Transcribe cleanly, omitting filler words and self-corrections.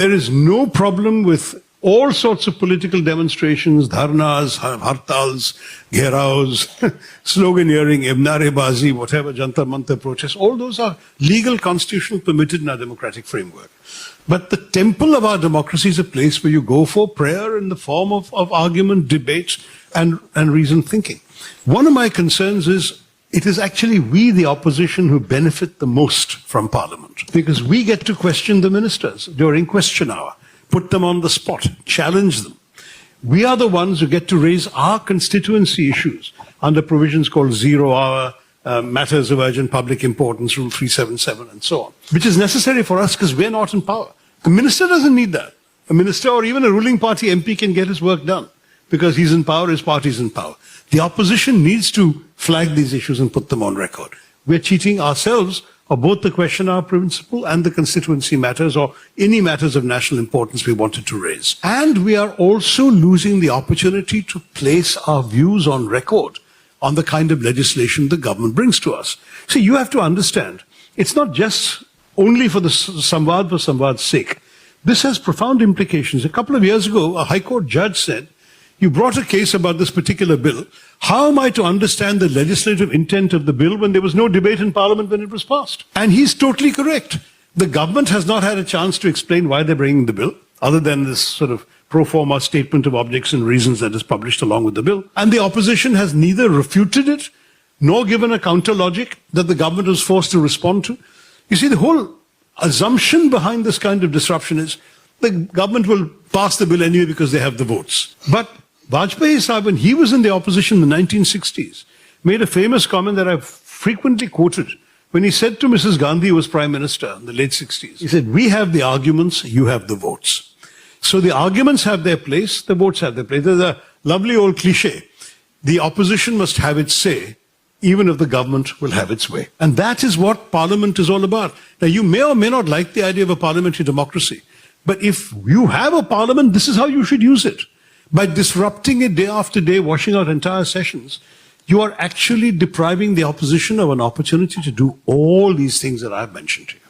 There is no problem with all sorts of political demonstrations, dharnas, hartals, gheraos, sloganeering, narebazi, whatever, jantar mantar protests. All those are legal, constitutional, permitted in our democratic framework. But the temple of our democracy is a place where you go for prayer in the form of argument, debate, and reasoned thinking. One of my concerns is it is actually we, the opposition, who benefit the most from Parliament, because we get to question the ministers during question hour, put them on the spot, challenge them. We are the ones who get to raise our constituency issues under provisions called zero-hour, matters of urgent public importance, Rule 377, and so on, which is necessary for us because we're not in power. The minister doesn't need that. A minister or even a ruling party MP can get his work done because he's in power, his party's in power. The opposition needs to flag these issues and put them on record. We're cheating ourselves of both the question hour principle and the constituency matters or any matters of national importance we wanted to raise. And we are also losing the opportunity to place our views on record on the kind of legislation the government brings to us. See, you have to understand, it's not just only for the Samvad's sake. This has profound implications. A couple of years ago, a High Court judge said, you brought a case about this particular bill. How am I to understand the legislative intent of the bill when there was no debate in Parliament when it was passed? And he's totally correct. The government has not had a chance to explain why they're bringing the bill, other than this sort of pro forma statement of objects and reasons that is published along with the bill. And the opposition has neither refuted it, nor given a counter logic that the government was forced to respond to. You see, the whole assumption behind this kind of disruption is the government will pass the bill anyway because they have the votes. But Vajpayee Sahib, when he was in the opposition in the 1960s, made a famous comment that I've frequently quoted when he said to Mrs. Gandhi, who was Prime Minister in the late 60s, he said, we have the arguments, you have the votes. So the arguments have their place, the votes have their place. There's a lovely old cliche. The opposition must have its say, even if the government will have its way. And that is what Parliament is all about. Now, you may or may not like the idea of a parliamentary democracy, but if you have a parliament, this is how you should use it. By disrupting it day after day, washing out entire sessions, you are actually depriving the opposition of an opportunity to do all these things that I've mentioned to you.